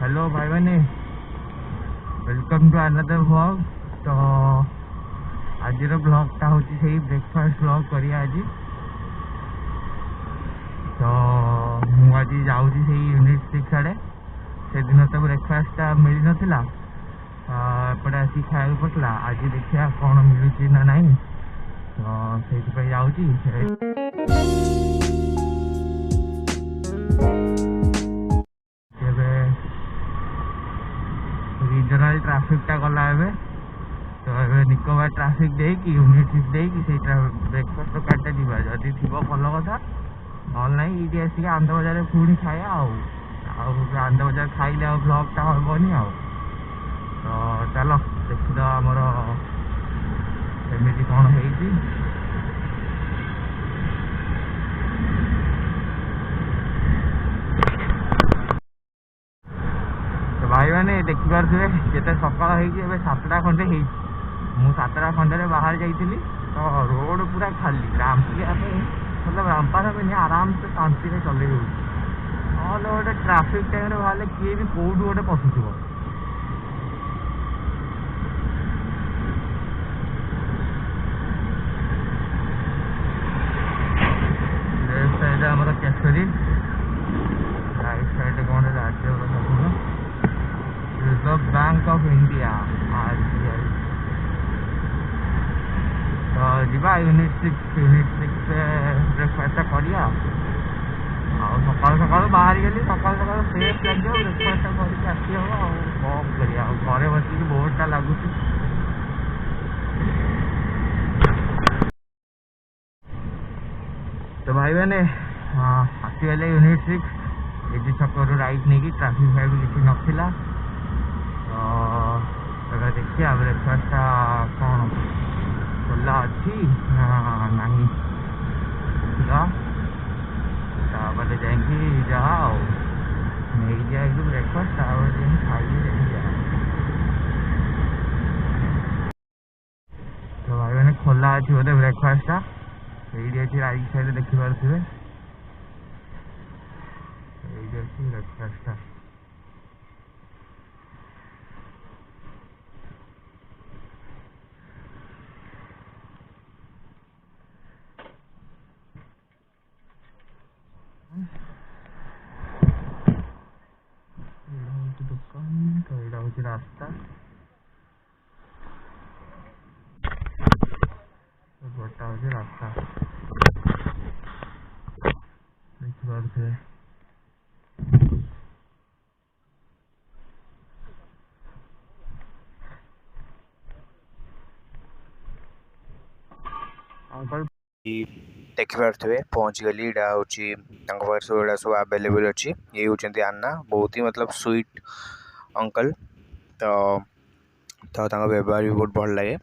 Hello भाई बहनी, welcome to another vlog. तो आज ब्लॉगटा हूँ से ब्रेकफास्ट व्लॉग करिया आज। तो मुझे जाऊँगी से यूनिट 6 आड़े। से दिन तो ब्रेकफास्टा मिल नाला, एपटे आसी खाया पड़ता। आज देखिए कौन मिलूँ ना ना, तो से जाऊँगी। रिजनाल ट्राफिकटा गला एबे, तो ये निकोबार ट्राफिक देकी यूनिट 6 देकी से ब्रेकफास्ट दुकानटा जीवा जदि थी भल कथा। ना ये आसिक आनंद बजार पुणी खाया आनंद बजार खाइले ब्लॉगटा हेनी तो चलो देखीद आमर केमी कौन है। तो भाई मैंने देखिपे जिते सकाल हो 7टा खंडे मु 7टा खंडे बाहर जाइली। तो रोड पूरा खाली रामपिया मतलब रामपार नहीं आराम से शांति से चल ना गोटे ट्राफिक टाइम बाहर किए भी कौटू गोटे पशुव। लेफ्ट साइड आम केसरी, राइट साइड कौन राज्य reserve bank of India RBI। तो जीवा यूनिट 6 ब्रेकफास्ट करिया। सकाल सकाल बाहर गली सकाल सकाल फ्रेश लगे ब्रेकफास्ट करके आसी हम कौन करिया घरे बस बोर्डटा लगुच। तो भाई मैंने आसीगले यूनिट 6 एजी छकू राइट नहीं कि ट्राफिक फाइक किसी नाला। तो देखिए ब्रेकफास्टा कौन खोला अच्छी ना नहीं तापर जाकि जाओ नहीं जाए ब्रेकफास्ट खाई जा। तो भाई मैंने खोला अच्छी बोधे ब्रेकफास्टा ये अच्छी राइट साइड देखिपे अच्छी ब्रेकफास्टा। दुकान तो यहाँ हूँ रास्ता गोटा हूँ रास्ता देखिए। देखिपे पहुँच गली हूँ सब सब आवेलेबल अच्छी। ये हूँ आना बहुत ही मतलब स्वीट अंकल। तो व्यवहार भी बहुत भल लगे।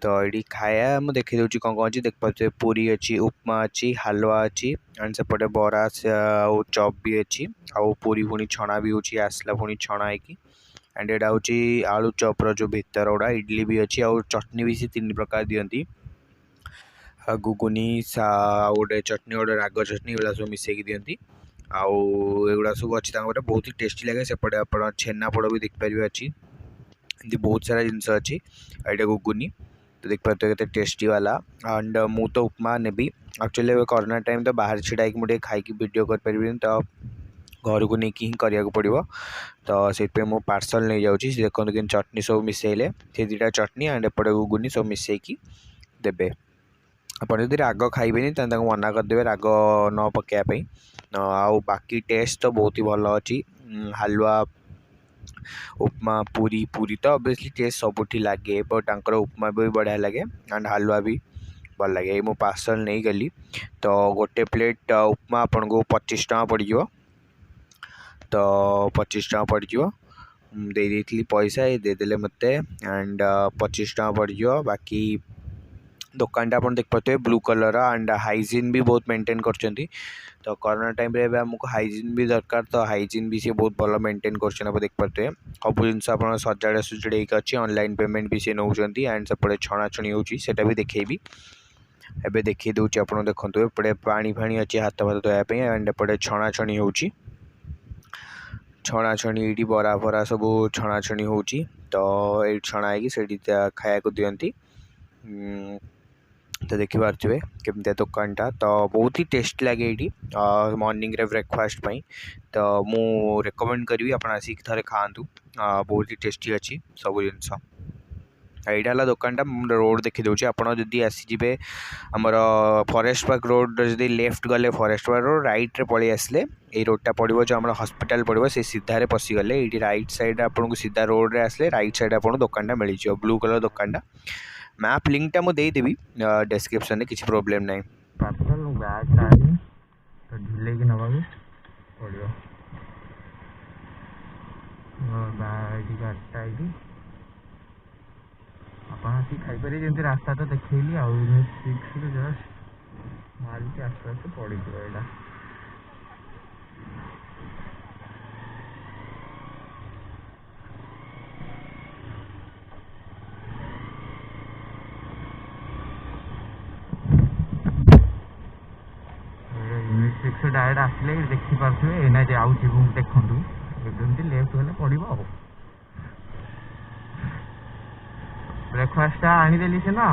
तो ये खाया मुझे देखी दूसरी कौन कौन अच्छी देख पारे पूरी अच्छी उपमा अच्छी हलवा अच्छी एंड सेपटे बरा चप भी अच्छी आउ पूरी पुणी छणा भी होची आसला पुणी छणा है कि एंड एटा हूँ आलू चपर जो भितर गुड़ा इडली भी अच्छी आउ चटनी भी से 3 प्रकार दिखती गुगुनी गोटे चटनी गोटे राग चटनी एगुड़ा सब मिसेक दिखती आउगुड़ा सब अच्छी बहुत ही टेस्टी लगे। सेपटे आप छेनापोड़ भी देखिपारे अच्छी एमती बहुत सारा जिनस अच्छी यहाँ गुगुनी तो देख पारे के टेस्टी वाला एंड मु तो उपमा नेबी एक्चुअली कोरोना टाइम तो बाहर छिड़ा मुझे खाई वीडियो कर पारि तो घर को लेकिन करा पड़ो। तो से पार्सल नहीं जाऊँगी देखो कि चटनी सब मिसेले से 2टा चटनी एंड एपटे गुगुनी सब मिसेकी देबे। आप राग खाइबेनी तो मना करदे राग न पकाइवाई। आउ बाकी टेस्ट तो बहुत ही भल अच्छी हलवा उपमा पूरी पूरी तो ऑब्वियसली टेस्ट सबुठी लगे बट उपमा भी बढ़िया लगे एंड हलवा भी भल लगे। मु पार्सल नहीं गली तो गोटे प्लेट उपमा आपन को 25 टका पड़ जाव। तो 25 टका पड़ जाव दे देती पैसा ये देदेले मत एंड 25 टका पड़ जाव। बाकी दुकान आप देख पाते ब्लू कलर एंड हाइजीन भी बहुत मेंटेन कर। तो कोरोना टाइम रे आमको हाइजीन भी दरकार तो हाइजीन भी सी बहुत भल मेंटेन कर देख पाते सब जिन सजाड़ा सुजाड़ी अच्छी ऑनलाइन पेमेंट भी सी नौ एंड सेपटे छणाछणी होटा भी देखेबी एबे देखी दूची आप देखो एपटे पानी फाणी अच्छी हाथ भात धोयापी एंड एपटे छणाछणी हो छणाछणी ये बरा फरा सब छणाछणी हो तो ये छणा है खाया को दिखती। तो देखिपे केमती दुकानटा तो बहुत ही टेस्ट लगे ये मॉर्निंग रे ब्रेकफास्ट पाई। तो मु रेकमेंड करी आप आसिक थे खातु बहुत ही टेस्टी अच्छी सब जिनस। यहाँ है दुकानटा रोड देखीदे आपड़ जदि आसीजे आमर फॉरेस्ट पार्क रोड जदि लेफ्ट गले फॉरेस्ट पार्क रोड राइट रे पलि आसले ये रोडटा पड़ो जो आम हॉस्पिटल पड़ो से सीधारे पशिगले ये राइट साइड आपको सीधा रोड रे आसले राइट साइड आपको दुकानटा मिल ब्लू कलर दुकानटा मैप लिंकटा मुझे देदेवी डिस्क्रिप्शन में किसी प्रोब्लेम ना। तो झूले की नवा पड़ो गाड़ीटा ये आप खाईपर जमी रास्ता तो देखली जस्ट मारी आस्ते आस्ते पड़ यहाँ यूनिट डायरेक्ट आसले देखिपे एना जाऊँगी देखूँ जमी लेफ्ट गले पड़ो ब्रेकफास्ट आनीदेली सीना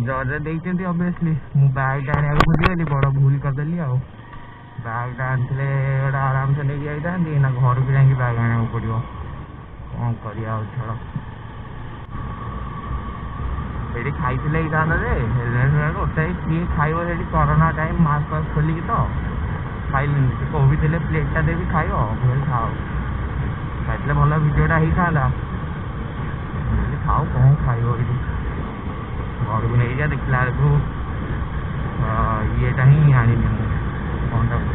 जज देखते ऑब्वियसली मु बैग आने भूलीगली बड़ भूल करदेली बैग आनी गोटे आराम से लेके जाती ना घर को जाकि बैग आना पड़ो कौन कर छड़ ये खाई गोटाए किए खाइब से कोरोना टाइम मास्क फास्क खोलिकी तो खाइल से कहते प्लेटा देवी खाइब खाओ खाई भल भिडटा होता खाओ कौन खाइब ये घर को नहीं जा देखला येटा ही आनी कौन कहते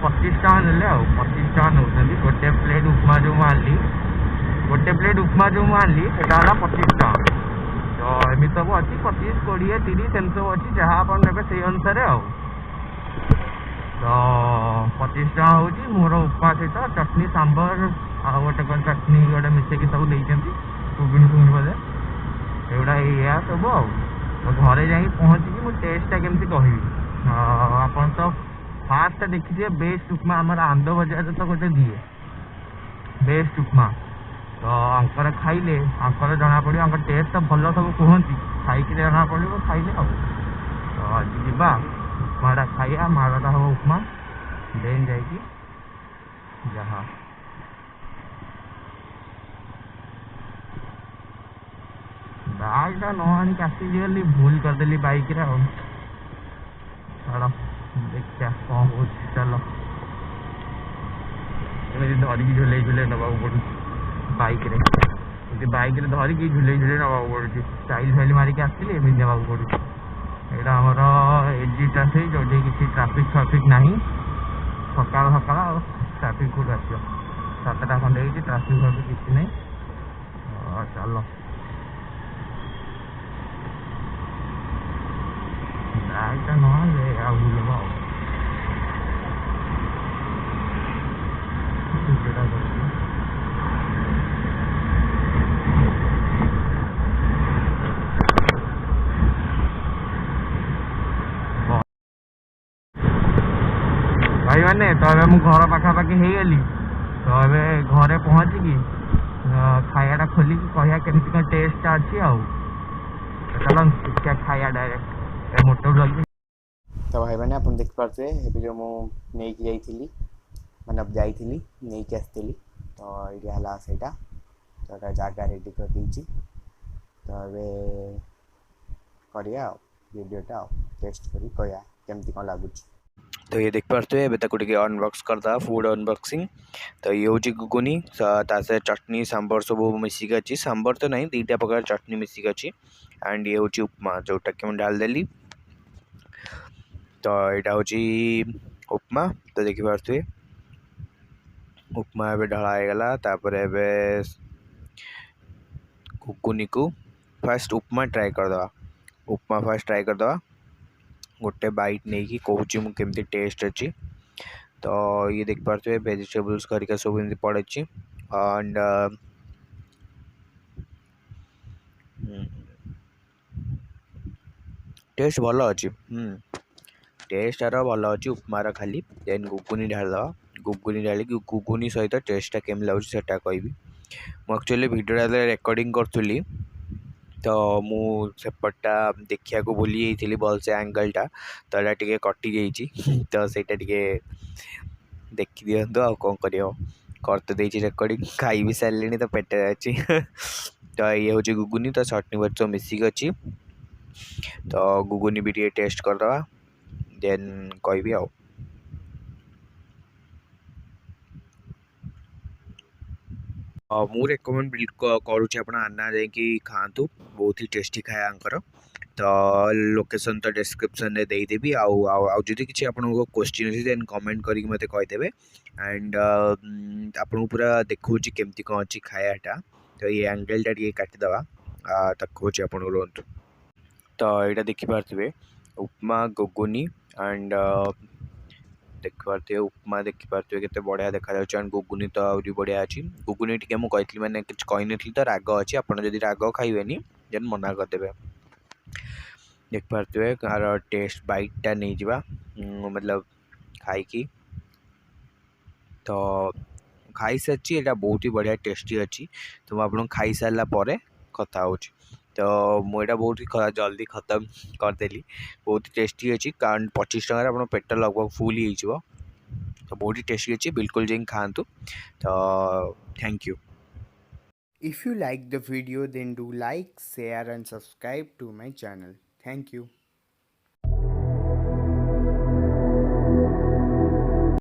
25 टका ने 25 टका नौ गोटे प्लेट उपमा जो आनी गोटे प्लेट उपमा जो आनी से 25 टका तो एमती सब अच्छी 25 20 30 एम सब अच्छी जहाँ आप ने से अनुसार तो 25 टका हूँ मोर उपमा सहित चटनी सांबर आ गोटे कौन चटनी गोटे मिसेक सब देती कुबुनी फुबुनी बोले एगुड़ा या सब घरे जा पहुँचिकी मु टेस्टा केमती कहि आप तो फास्ट देखिए बेस्ट उपमा आम आनंद बजार तो गोटे दिए बेस्ट उपमा तो अंकर खाइले अंकर जना पड़ो अंकर टेस्ट तो भल सब कहती खाई जना पड़ो खाइले तो आज जा उपमाटा खाइया मारटा हम उपमा देन जा जहाँ बैगटा न आनिक आसीगली भूल करदेली बाइक रे छाड़ देखा कौन हो चलो धरिकी झुले झुले नवा पड़ू बाइक रे बाइक रे धरिकी झुले झुले नवा पड़ू स्टाइल फाइल मारिक आसली एमती नवा पड़ू यहाँ आमर एजी ट्राफिक जो किसी ट्राफिक फाफिक ना सका सका ट्राफिक कौट आस 7टा खंडे ट्राफिक फाफिक किसी ना चलो बैगटा ना भूल भाई मैंने तो अबे मु घर पाखापाखि हो गली तो अबे घरे पहुँचिकी खायाटा खोलिकी कहिया केमती कौन टेस्ट अच्छी चलो क्या खाया डायरेक्ट मोटो ब्लॉग। तो भाई मैंने आप देखिपे जो मुझे जाइली मतलब जाइली नहीं आसती तो ये है सहीटा तो जगह रेडी कर देती तो ये करिया वीडियोटा टेस्ट करी कहिया केमती कौन लगुच। तो ये देख पार्थे एवं ताको अनबॉक्स करदा फूड अनबॉक्सिंग तो ये हूँ गुगुनी से चटनी सांबर सब मिसिक अच्छी सांबर तो नहीं 2टा प्रकार चटनी मिसिक अच्छी एंड ये हूँ उपमा जोटा कि मुझे डालदेली तो यहाँ हूँ उपमा तो देखिपे उपमा एवं ढलाईगला घुगुनी को फास्ट उपमा ट्राए करदे उपमा फास्ट ट्राए करदे गोटे बैट नहीं कि कहूँ मुझे टेस्ट अच्छी तो ये देख पारे वेजिटेबल्स करके सब एमती पड़े एंड टेस्ट भल अच्छी टेस्ट यार भल अच्छी उपमार खाली देन गुगुनी ढालदवा गुगुनी ढाली गुगुनी सहित टेस्टा केमी लगुच सेटा कहबी मु एक्चुअली भिडियो रेकर्डिंग करी तो मु सेपटा देखा भूली जाइली भलसे एंगलटा तो यहाँ टे कटि जाइए तो सहीटा टे देखी दिंतु आ कौन कर तो देती रेकर्डिंग खाई भी सारे तो पेटे अच्छी तो ये हूँ गुगुनी तो चटनी बट सब मिसिक अच्छी तो गुगुनी भी टे टेस्ट करदे देन कहबी आ मु रेकमेंड करुँच आप आना जाकि खातु बहुत ही टेस्टी खाए आंकर तो लोकेशन तो डिस्क्रिप्शन में देदेवी आदि किसी आप क्वेश्चन अच्छी देन कमेंट करके मत कहीदेवे एंड आपको पूरा देखा केमती कौन अच्छी खायाटा तो ये एंगलटा टे काटिदेवा तक आप रुहतु तो यहाँ देखिपे उपमा गुगुनी एंड देखिपे उपमा देखिपे के बढ़िया देखा एंड गुगुनी तो आहरी बढ़िया अच्छी गुगुनी टी मुझे कही मैंने कुछ कही तो राग अच्छी आपड़ जब राग खाइबेनि देन मना करदे देखिपे यार टेस्ट बाइटा नहीं जावा मतलब खाई तो खाई सारी यहाँ बहुत ही बढ़िया टेस्टी अच्छी तो मुझे खाई सारापर कथा हो तो मुझे बहुत ही जल्दी खत्म करदेली बहुत ही टेस्टी अच्छी कारण 25 टकर आप पेट लगभग फुल हो तो बहुत ही टेस्टी अच्छी बिल्कुल जाइन खातु तो thank you. If you like the video, then do like, share and subscribe to my channel. Thank you.